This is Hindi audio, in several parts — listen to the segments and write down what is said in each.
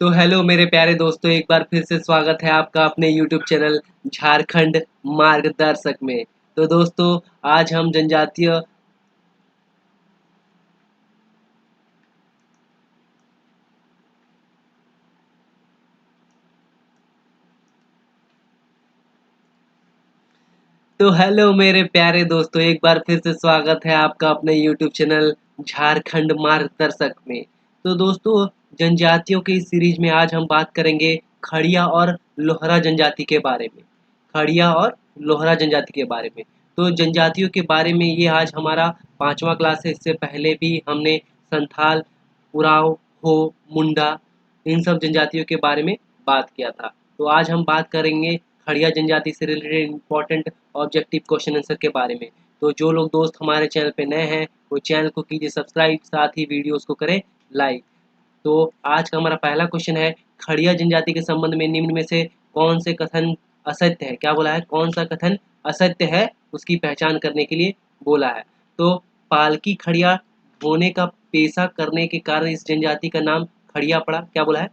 तो हेलो मेरे प्यारे दोस्तों, एक बार फिर से स्वागत है आपका अपने यूट्यूब चैनल झारखंड मार्गदर्शक में। तो दोस्तों, आज हम जनजातीय तो हेलो मेरे प्यारे दोस्तों, एक बार फिर से स्वागत है आपका अपने यूट्यूब चैनल झारखंड मार्गदर्शक में। तो दोस्तों, जनजातियों की इस सीरीज में आज हम बात करेंगे खड़िया और लोहरा जनजाति के बारे में। खड़िया और लोहरा जनजाति के बारे में। तो जनजातियों के बारे में ये आज हमारा 5वां क्लास है। इससे पहले भी हमने संथाल, उराव, हो, मुंडा, इन सब जनजातियों के बारे में बात किया था। तो आज हम बात करेंगे खड़िया जनजाति से related important objective question answer के बारे में। तो जो लोग दोस्त हमारे चैनल पे नए हैं वो चैनल को कीजिए सब्सक्राइब, साथ ही वीडियोस को करें लाइक। तो आज का हमारा पहला क्वेश्चन है, खड़िया जनजाति के संबंध में निम्न में से कौन से कथन असत्य है। क्या बोला है? कौन सा कथन असत्य है उसकी पहचान करने के लिए बोला है। तो पालकी खड़िया ढोने का पेशा करने के कारण इस जनजाति का नाम खड़िया पड़ा। क्या बोला है?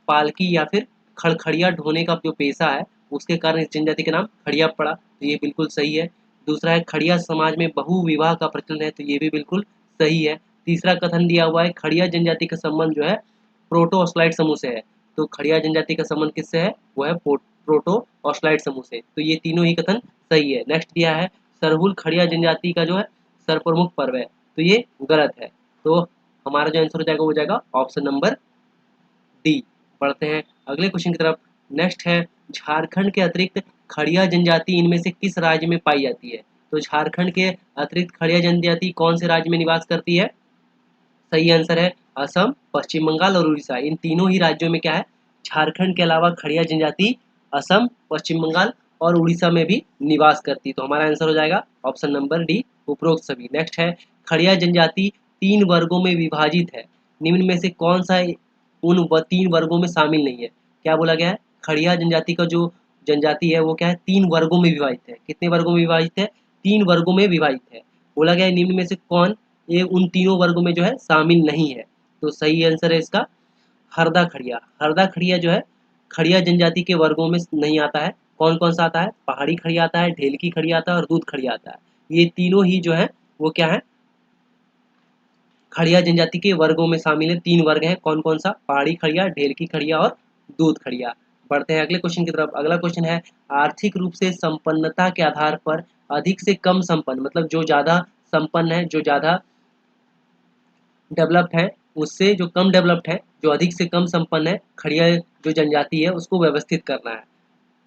पालकी या फिर खड़खड़िया ढोने का जो पेशा है उसके कारण इस जनजाति का नाम खड़िया पड़ा। तो ये बिल्कुल सही है। दूसरा है, खड़िया समाज में बहु विवाह का प्रचलन है। तो ये भी बिल्कुल सही है। तीसरा कथन दिया हुआ है, खड़िया जनजाति का संबंध जो है प्रोटो ऑस्ट्राइड समूह से है। तो खड़िया जनजाति का संबंध किससे है? वो है प्रोटो ऑस्ट्राइड समूह से। तो ये तीनों ही कथन सही है। नेक्स्ट दिया है, सरहुल खड़िया जनजाति का जो है सर्वप्रमुख पर्व है। तो ये गलत है। तो हमारा जो आंसर हो जाएगा वो हो जाएगा ऑप्शन नंबर डी। पढ़ते हैं अगले क्वेश्चन की तरफ। नेक्स्ट है, झारखंड के अतिरिक्त खड़िया जनजाति इनमें से किस राज्य में पाई जाती है? तो झारखंड के अतिरिक्त खड़िया जनजाति कौन से राज्य में निवास करती है? सही आंसर है असम, पश्चिम बंगाल और उड़ीसा। इन तीनों ही राज्यों में क्या है? झारखंड के अलावा खड़िया जनजाति असम, पश्चिम बंगाल और उड़ीसा में भी निवास करती। तो हमारा आंसर हो जाएगा ऑप्शन नंबर डी, उपरोक्त सभी। नेक्स्ट है, खड़िया जनजाति 3 वर्गों में विभाजित है। निम्न में से कौन सा उन 3 वर्गों में शामिल नहीं है? क्या बोला गया है? खड़िया जनजाति का जो जनजाति है वो क्या है? 3 वर्गों में विभाजित है। कितने वर्गों में विभाजित है? 3 वर्गों में विभाजित है। बोला गया है निम्न में से कौन ये उन तीनों वर्गों में जो है शामिल नहीं है? तो सही आंसर है इसका हरदा खड़िया। हरदा खड़िया जो है खड़िया जनजाति के वर्गों में नहीं आता है। कौन कौन सा आता है? पहाड़ी खड़िया आता है, ढेलकी खड़िया आता है और दूध खड़िया आता है। ये तीनों ही जो है वो क्या है? खड़िया जनजाति के वर्गों में शामिल है। 3 वर्ग हैं। कौन कौन सा? पहाड़ी खड़िया, ढेलकी खड़िया और दूध खड़िया। बढ़ते हैं अगले क्वेश्चन की तरफ। अगला क्वेश्चन है, आर्थिक रूप से संपन्नता के आधार पर अधिक से कम संपन्न, मतलब जो ज्यादा संपन्न है, जो ज्यादा डेवलप्ड है, उससे जो कम डेवलप्ड है, जो अधिक से कम संपन्न है, खड़िया जो जनजाति है उसको व्यवस्थित करना है।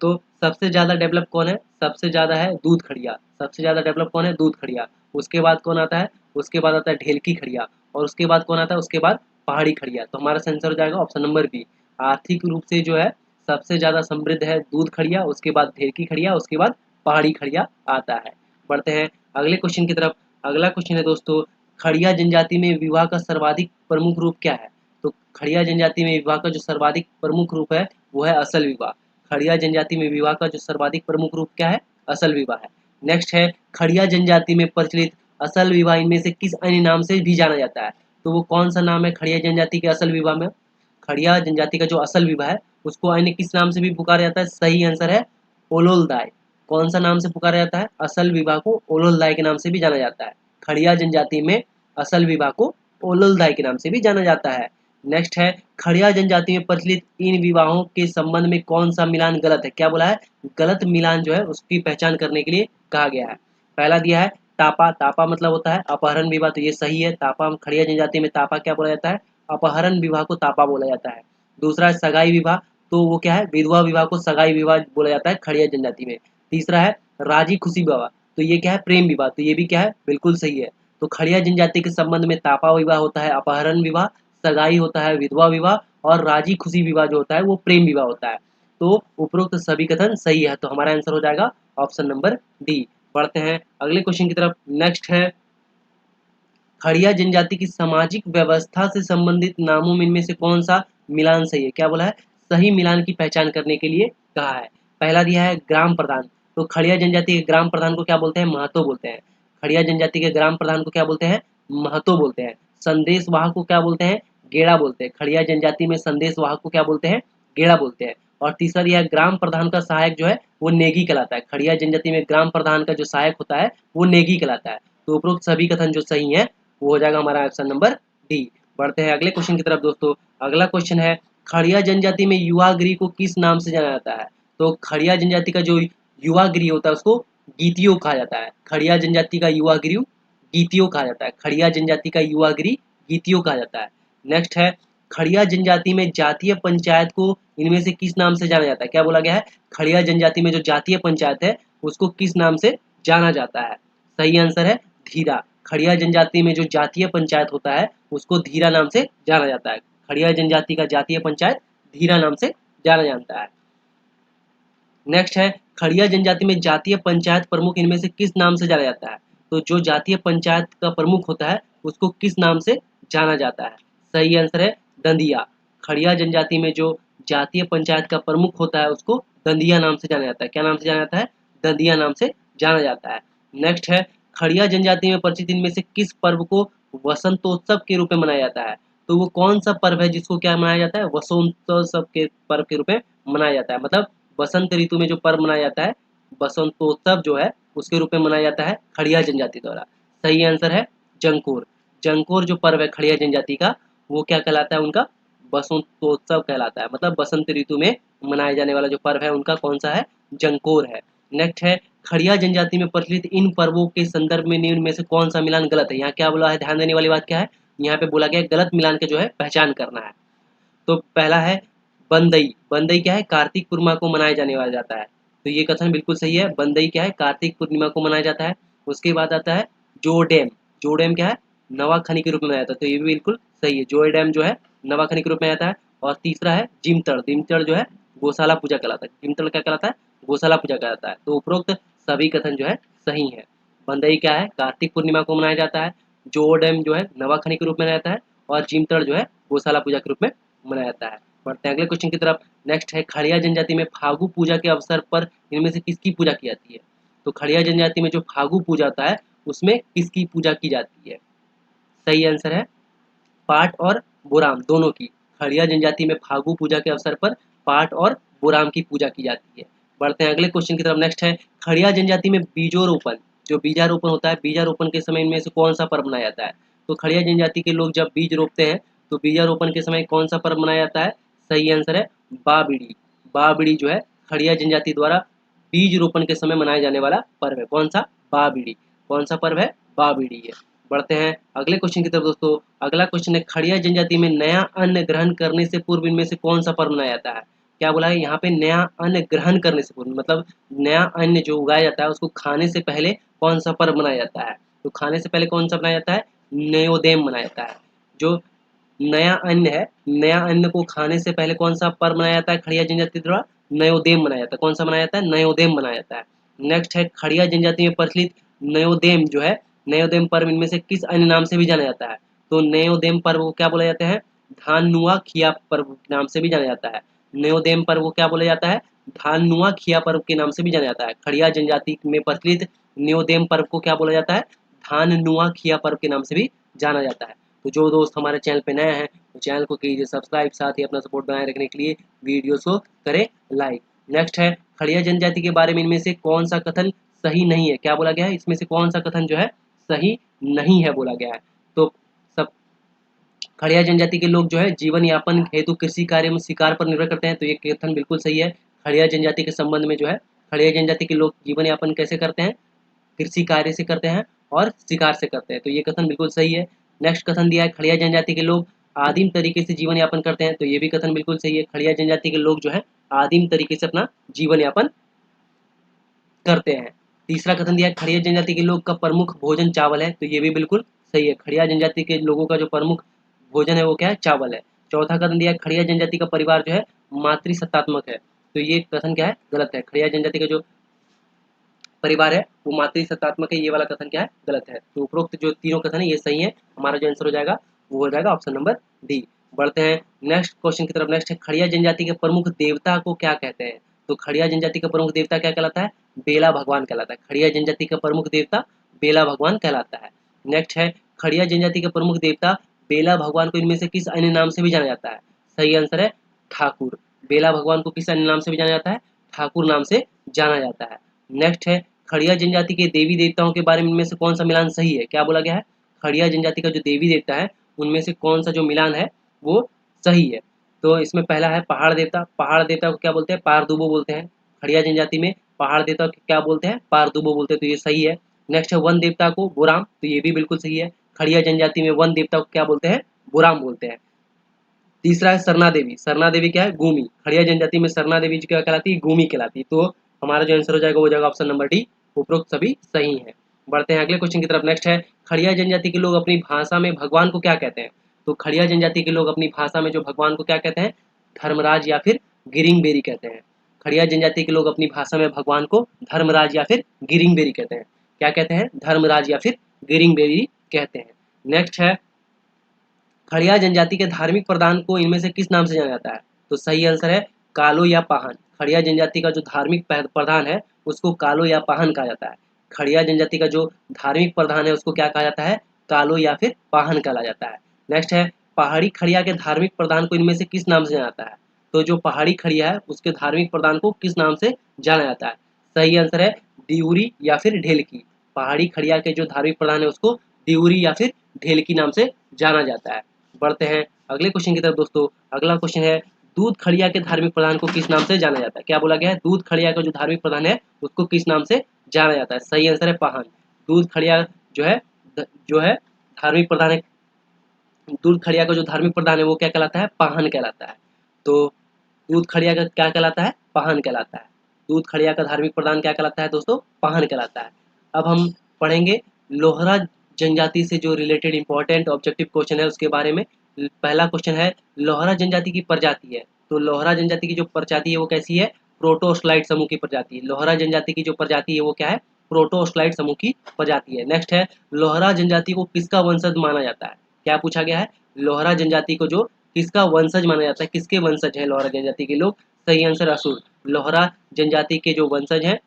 तो सबसे ज़्यादा डेवलप कौन है? सबसे ज़्यादा है दूध खड़िया। सबसे ज़्यादा डेवलप कौन है? दूध खड़िया। उसके बाद कौन आता है? उसके बाद आता है ढेलकी खड़िया। और उसके बाद कौन आता है? उसके बाद पहाड़ी खड़िया। तो हमारा आंसर हो जाएगा ऑप्शन नंबर बी। आर्थिक रूप से जो है सबसे ज़्यादा समृद्ध है दूध खड़िया, उसके बाद ढेलकी खड़िया, उसके बाद पहाड़ी खड़िया आता है। बढ़ते हैं अगले क्वेश्चन की तरफ। अगला क्वेश्चन है दोस्तों, खड़िया जनजाति में विवाह का सर्वाधिक प्रमुख रूप क्या है? तो खड़िया जनजाति में विवाह का जो सर्वाधिक प्रमुख रूप है वो है असल विवाह। खड़िया जनजाति में विवाह का जो सर्वाधिक प्रमुख रूप क्या है? असल विवाह है। नेक्स्ट है, खड़िया जनजाति में प्रचलित असल विवाह इनमें से किस अन्य नाम से भी जाना जाता है? तो वो कौन सा नाम है खड़िया जनजाति के असल विवाह में? खड़िया जनजाति का जो असल विवाह है उसको अन्य किस नाम से भी पुकारा जाता है? सही आंसर है ओलोलदाय। कौन सा नाम से पुकारा जाता है? असल विवाह को ओलोलदाय के नाम से भी जाना जाता है। खड़िया जनजाति में असल विवाह को ओलोलदाय के नाम से भी जाना जाता है। नेक्स्ट है, खड़िया जनजाति में प्रचलित इन विवाहों के संबंध में कौन सा मिलान गलत है? क्या बोला है? गलत मिलान जो है उसकी पहचान करने के लिए कहा गया है। पहला दिया है तापा। तापा मतलब होता है अपहरण विवाह। तो ये सही है। तापा, खड़िया जनजाति में तापा क्या बोला जाता है? अपहरण विवाह को तापा बोला जाता है। दूसरा है सगाई विवाह। तो वो क्या है? विधवा विवाह को सगाई विवाह बोला जाता है खड़िया जनजाति में। तीसरा है राजी खुशी विवाह। तो ये क्या है? प्रेम विवाह। तो ये भी क्या है? बिल्कुल सही है। तो खड़िया जनजाति के संबंध में तापा विवाह होता है अपहरण विवाह, सगाई होता है विधवा विवाह और राजी खुशी विवाह जो होता है वो प्रेम विवाह होता है। तो उपरोक्त सभी कथन सही है। तो हमारा आंसर हो जाएगा ऑप्शन नंबर डी। बढ़ते हैं अगले क्वेश्चन की तरफ। नेक्स्ट है, खड़िया जनजाति की सामाजिक व्यवस्था से संबंधित नामों में इनमें से कौन सा मिलान सही है? क्या बोला है? सही मिलान की पहचान करने के लिए कहा है। पहला दिया है ग्राम प्रधान। तो खड़िया जनजाति के ग्राम प्रधान को क्या बोलते हैं? महतो बोलते हैं। खड़िया जनजाति के ग्राम प्रधान को क्या बोलते हैं? महतो बोलते हैं। संदेश वाहक को क्या बोलते हैं? गेड़ा बोलते हैं। खड़िया जनजाति में संदेश वाहक को क्या बोलते हैं? गेड़ा बोलते हैं। और तीसरा दिया है ग्राम प्रधान का सहायक जो है वो नेगी कहलाता है। खड़िया जनजाति में ग्राम प्रधान का जो सहायक होता है वो नेगी कहलाता है। तो उपरोक्त सभी कथन जो सही है वो हो जाएगा हमारा ऑप्शन नंबर डी। बढ़ते हैं अगले क्वेश्चन की तरफ दोस्तों। अगला क्वेश्चन है खड़िया जनजाति में युवागिरी को किस नाम से जाना जाता है? तो खड़िया जनजाति का जो युवागिरी होता है उसको गीतियो कहा जाता है। खड़िया जनजाति का युवागिरी गीतियो कहा जाता है। खड़िया जनजाति का युवागिरी गीतियो कहा जाता है। नेक्स्ट है खड़िया जनजाति में जातीय पंचायत को इनमें से किस नाम से जाना जाता है? क्या बोला गया है? खड़िया जनजाति में जो जातीय पंचायत है उसको किस नाम से जाना जाता है? सही आंसर है धीरा। खड़िया जनजाति में जो जातीय पंचायत होता है उसको धीरा नाम से जाना जाता है। खड़िया जनजाति का जातीय पंचायत धीरा नाम से जाना जाता है। नेक्स्ट है खड़िया जनजाति में जातीय पंचायत प्रमुख इनमें से किस नाम से जाना जाता है? तो जो जातीय पंचायत का प्रमुख होता है उसको किस नाम से जाना जाता है? सही आंसर है दंदिया। खड़िया जनजाति में जो जातीय पंचायत का प्रमुख होता है उसको दंदिया नाम से जाना जाता है। क्या नाम से जाना जाता है? दंदिया नाम से जाना जाता है। नेक्स्ट है खड़िया जनजाति में प्रचलित इनमें से किस पर्व को वसंतोत्सव के रूप में मनाया जाता है? तो वो कौन सा पर्व है जिसको क्या मनाया जाता है? वसंतोत्सव के पर्व के रूप में मनाया जाता है। मतलब बसंत ऋतु में जो पर्व मनाया जाता है बसंतोत्सव जो है उसके रूप में मनाया जाता है खड़िया जनजाति द्वारा। सही आंसर है जंकोर। जंकोर जो पर्व है खड़िया जनजाति का वो क्या कहलाता है? उनका बसंतोत्सव कहलाता है। मतलब बसंत ऋतु में मनाए जाने वाला जो पर्व है उनका कौन सा है? जंकोर है। नेक्स्ट है खड़िया जनजाति में प्रचलित इन पर्वों के संदर्भ में निम्न में से कौन सा मिलान गलत है? यहाँ क्या बोला है? ध्यान देने वाली बात क्या है? यहाँ पे बोला गया गलत मिलान के जो है पहचान करना है। तो पहला है बंदई। बंदई क्या है? कार्तिक पूर्णिमा को मनाया जाने वाला जाता है। तो ये कथन बिल्कुल सही है। बंदई क्या है? कार्तिक पूर्णिमा को मनाया जाता है। उसके बाद आता है जोडेम। जोडेम क्या है? नवाखनी के रूप में मनाया जाता है। तो ये भी बिल्कुल सही है। जोडेम जो है नवाखनी के रूप में आता है। और तीसरा है जिमतड़। जिमतड़ जो है गौशाला पूजा कहलाता है। जिमतड़ क्या कहलाता है? गौशाला पूजा कहलाता है। तो उपरोक्त सभी कथन जो है सही है। बंदई क्या है? कार्तिक पूर्णिमा को मनाया जाता है। जोडेम जो है नवाखनी के रूप में मनाया जाता है। और जिमतड़ जो है गौशाला पूजा के रूप में मनाया जाता है। बढ़ते हैं अगले क्वेश्चन की तरफ। नेक्स्ट है खड़िया जनजाति में फागु पूजा के अवसर पर इनमें से किसकी पूजा की जाती है? तो खड़िया जनजाति में जो फागु पूजा होता है उसमें किसकी पूजा की जाती है? सही आंसर है पाट और बोराम दोनों की। खड़िया जनजाति में फागु पूजा के अवसर पर पाट और बोराम की पूजा की जाती है। बढ़ते हैं अगले क्वेश्चन की तरफ। नेक्स्ट है खड़िया जनजाति में बीजोरोपण। जो बीजारोपण होता है बीजारोपण के समय इनमें से कौन सा पर्व मनाया जाता है? तो खड़िया जनजाति के लोग जब बीज रोपते हैं तो बीजारोपण के समय कौन सा पर्व मनाया जाता है? सही आंसर है बाबिड़ी। बाबिड़ी जो है खड़िया जनजाति द्वारा बीज रोपण के समय मनाया जाने वाला पर्व है। कौन सा? बाबिड़ी। कौन सा पर्व है? बाबिड़ी है। बढ़ते हैं अगले क्वेश्चन की तरफ दोस्तों। अगला क्वेश्चन है खड़िया जनजाति में नया अन्न ग्रहण करने से पूर्व इनमें से कौन सा पर्व मनाया जाता है? क्या बोला है यहाँ पे? नया अन्न ग्रहण करने से पूर्व मतलब नया अन्न जो उगाया जाता है उसको खाने से पहले कौन सा पर्व मनाया जाता है? तो खाने से पहले कौन सा मनाया जाता है? नयोदेम मनाया जाता है। जो नया अन्न है नया अन्न को खाने से पहले कौन सा पर्व मनाया जाता है खड़िया जनजाति द्वारा? नयोदेम मनाया जाता है। कौन सा मनाया जाता है? नयोदेम मनाया जाता है। नेक्स्ट है खड़िया जनजाति में प्रचलित नयोदेम जो है नयोदेम पर्व इनमें से किस अन्य नाम से भी जाना जाता है? तो नयोदेम पर्व को क्या बोला जाता है? धानुआ खिया पर्व के नाम से भी जाना जाता है। नयोदेम पर्व को क्या बोला जाता है? धानुआ खिया पर्व के नाम से भी जाना जाता है। खड़िया जनजाति में प्रचलित नयोदेम पर्व को क्या बोला जाता है? धानुआ खिया पर्व के नाम से भी जाना जाता है। तो जो दोस्त हमारे चैनल पे नए हैं तो चैनल को कीजिए सब्सक्राइब, साथ ही अपना सपोर्ट बनाए रखने के लिए वीडियोस को करें लाइक। नेक्स्ट है खड़िया जनजाति के बारे में इनमें से कौन सा कथन सही नहीं है? क्या बोला गया है? इसमें से कौन सा कथन जो है सही नहीं है बोला गया है? तो सब खड़िया जनजाति के लोग जो है जीवन यापन हेतु कृषि कार्य में शिकार पर निर्भर करते हैं। तो ये कथन बिल्कुल सही है। खड़िया जनजाति के संबंध में जो है खड़िया जनजाति के लोग जीवन यापन कैसे करते हैं? कृषि कार्य से करते हैं और शिकार से करते हैं। तो ये कथन बिल्कुल सही है। नेक्स्ट कथन दिया है खड़िया जनजाति के लोग आदिम तरीके से जीवन यापन करते हैं। तो ये भी कथन बिल्कुल सही है। खड़िया जनजाति के लोग जो है आदिम तरीके से अपना जीवन यापन करते हैं। तीसरा कथन दिया है खड़िया जनजाति के लोग का प्रमुख भोजन चावल है। तो ये भी बिल्कुल सही है। खड़िया जनजाति के लोगों का जो प्रमुख भोजन है वो क्या है? चावल है। चौथा कथन दिया है खड़िया जनजाति का परिवार जो है मातृसत्तात्मक है। तो ये कथन क्या है? गलत है। खड़िया जनजाति का जो परिवार है वो मातृसत्तात्मक है। ये वाला कथन क्या है? गलत है। तो उपरोक्त जो तीनों कथन है ये सही है। हमारा जो आंसर हो जाएगा वो हो जाएगा ऑप्शन नंबर डी। बढ़ते हैं नेक्स्ट क्वेश्चन की तरफ। नेक्स्ट है खड़िया जनजाति के प्रमुख देवता को क्या कहते हैं? तो खड़िया जनजाति का प्रमुख देवता क्या कहलाता है? बेला भगवान कहलाता है। खड़िया जनजाति का प्रमुख देवता बेला भगवान कहलाता है। नेक्स्ट है खड़िया जनजाति का प्रमुख देवता बेला भगवान को इनमें से किस अन्य नाम से भी जाना जाता है? सही आंसर है ठाकुर। बेला भगवान को किस अन्य नाम से भी जाना जाता है? ठाकुर नाम से जाना जाता है। नेक्स्ट है खड़िया जनजाति के देवी देवताओं के बारे में इनमें से कौन सा मिलान सही है? क्या बोला गया है? खड़िया जनजाति का जो देवी देवता है उनमें से कौन सा जो मिलान है वो सही है? तो इसमें पहला है पहाड़ देवता। पहाड़ देवता को क्या बोलते हैं? पारदुबो बोलते हैं। खड़िया जनजाति में पहाड़ देवता को क्या बोलते हैं? पारदुबो बोलते हैं, तो ये सही है। नेक्स्ट है वन देवता को बोराम, तो ये भी बिल्कुल सही है। खड़िया जनजाति में वन देवता को क्या बोलते हैं? बोराम बोलते हैं। तीसरा है सरना देवी। सरना देवी क्या है? गूमी। खड़िया जनजाति में सरना देवी जो क्या कहलाती है? गूमी कहलाती है। तो हमारा जो आंसर हो जाएगा वो जाएगा ऑप्शन नंबर डी। उपरोक्त सभी सही है। बढ़ते हैं अगले क्वेश्चन की तरफ। नेक्स्ट है खड़िया जनजाति के लोग अपनी भाषा में भगवान को क्या कहते हैं? तो खड़िया जनजाति के लोग अपनी भाषा में जो भगवान को क्या कहते हैं? धर्मराज या फिर गिरिंग बेरी कहते हैं। खड़िया जनजाति के लोग अपनी भाषा में भगवान को धर्मराज या फिर गिरिंग बेरी कहते हैं। क्या कहते हैं? धर्मराज या फिर गिरिंग बेरी कहते हैं। नेक्स्ट है खड़िया जनजाति के धार्मिक प्रधान को इनमें से किस नाम से जाना जाता है? तो सही आंसर है कालो या पाहन। खड़िया जनजाति का जो धार्मिक प्रधान है उसको कालो या पाहन कहा जाता है। खड़िया जनजाति का जो धार्मिक प्रधान है उसको क्या कहा जाता है? कालो या फिर पाहन कहा जाता है। नेक्स्ट है पहाड़ी खड़िया के धार्मिक प्रधान को इनमें से किस नाम से जाना जाता है? तो जो पहाड़ी खड़िया है उसके धार्मिक प्रधान को किस नाम से जाना जाता है? सही आंसर है डिउरी या फिर ढेलकी। पहाड़ी खड़िया के जो धार्मिक प्रधान है उसको डिउरी या फिर ढेलकी नाम से जाना जाता है। बढ़ते हैं अगले क्वेश्चन की तरफ दोस्तों। अगला क्वेश्चन है दूध खड़िया के धार्मिक प्रधान को किस नाम से जाना जाता है? क्या बोला गया है? दूध खड़िया का जो धार्मिक प्रधान है उसको किस नाम से जाना जाता है? सही आंसर है पाहन। दूध खड़िया जो है धार्मिक प्रधान है। दूध खड़िया का जो धार्मिक प्रधान है वो क्या कहलाता है? पाहन कहलाता है। तो दूध खड़िया का क्या कहलाता है? पाहन कहलाता है। दूध खड़िया का धार्मिक प्रधान क्या कहलाता है दोस्तों? पाहन कहलाता है। अब हम पढ़ेंगे लोहरा जनजाति से जो रिलेटेड इंपॉर्टेंट ऑब्जेक्टिव क्वेश्चन है उसके बारे में। पहला क्वेश्चन है लोहरा जनजाति की प्रजाति है। तो लोहरा जनजाति की जो प्रजाति है वो कैसी है? प्रोटोस्लाइड समूह की प्रजाति है। लोहरा जनजाति की जो प्रजाति है वो क्या है? प्रोटोस्लाइड समूह की प्रजाति है। नेक्स्ट है लोहरा जनजाति को किसका वंशज माना जाता है? क्या पूछा गया है? लोहरा जनजाति को जो किसका वंशज माना जाता है? किसके वंशज है लोहरा जनजाति के लोग? सही आंसर असुर। लोहरा जनजाति के जो वंशज हैं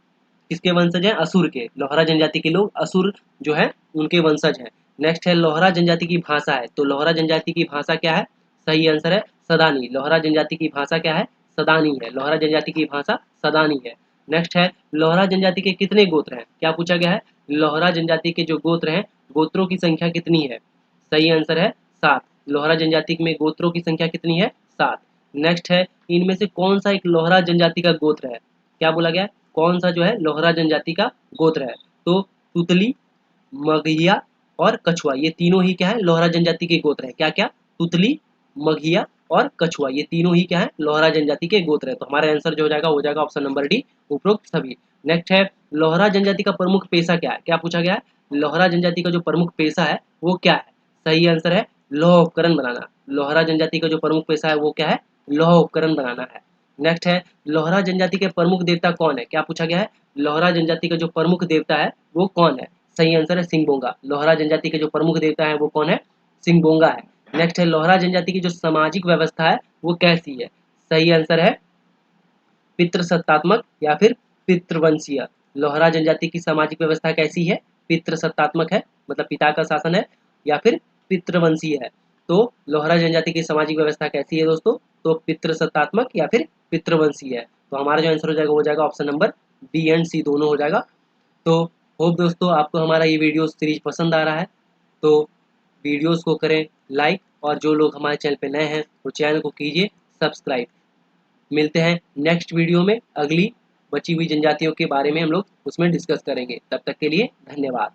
किसके वंशज हैं? असुर के। लोहरा जनजाति के लोग असुर जो है उनके वंशज हैं। नेक्स्ट है लोहरा जनजाति की भाषा है। तो लोहरा जनजाति की भाषा क्या है? सही आंसर है सदानी। लोहरा जनजाति की भाषा क्या है? सदानी है। लोहरा जनजाति की भाषा सदानी है। नेक्स्ट है लोहरा जनजाति के कितने गोत्र हैं? क्या पूछा गया है? लोहरा जनजाति के जो गोत्र हैं गोत्रों की संख्या कितनी है? सही आंसर है 7। लोहरा जनजाति में गोत्रों की संख्या कितनी है? 7। नेक्स्ट है इनमें से कौन सा एक लोहरा जनजाति का गोत्र है? क्या बोला गया? कौन सा जो है लोहरा जनजाति का गोत्र है? तो तुतली, मगहिया और कछुआ, ये तीनों ही क्या है? लोहरा जनजाति के गोत्र है। क्या क्या? तुतली, मगहिया और कछुआ, ये तीनों ही क्या है? लोहरा जनजाति के गोत्र है। तो हमारा आंसर जो हो जाएगा वो जाएगा ऑप्शन नंबर डी, उपरोक्त सभी। नेक्स्ट है लोहरा जनजाति का प्रमुख पेशा क्या है? क्या पूछा गया है? लोहरा जनजाति का जो प्रमुख पेशा है वो क्या है? सही आंसर है लौह उपकरण बनाना। लोहरा जनजाति का जो प्रमुख पेशा है वो क्या है? लौह उपकरण बनाना है। नेक्स्ट है लोहरा जनजाति के प्रमुख देवता कौन है? क्या पूछा गया है? लोहरा जनजाति का जो प्रमुख देवता है वो कौन है? सही आंसर है सिंहबोंगा। लोहरा जनजाति के जो प्रमुख देवता है वो कौन है? सिंहबोंगा है। नेक्स्ट है लोहरा जनजाति की जो सामाजिक व्यवस्था है वो कैसी है? सही आंसर है पितृसत्तात्मक या फिर पितृवंशीय। लोहरा जनजाति की सामाजिक व्यवस्था कैसी है? पितृसत्तात्मक है, मतलब पिता का शासन है, या फिर पितृवंशीय है। तो लोहरा जनजाति की सामाजिक व्यवस्था कैसी है दोस्तों? तो पितृसत्तात्मक या फिर पितृवंशीय है। तो हमारा जो आंसर हो जाएगा वो जाएगा ऑप्शन नंबर बी एंड सी दोनों हो जाएगा। तो होप दोस्तों आपको हमारा ये वीडियो सीरीज पसंद आ रहा है। तो वीडियोस को करें लाइक, और जो लोग हमारे चैनल पे नए हैं वो चैनल को कीजिए सब्सक्राइब। मिलते हैं नेक्स्ट वीडियो में, अगली बची हुई जनजातियों के बारे में हम लोग उसमें डिस्कस करेंगे। तब तक के लिए धन्यवाद।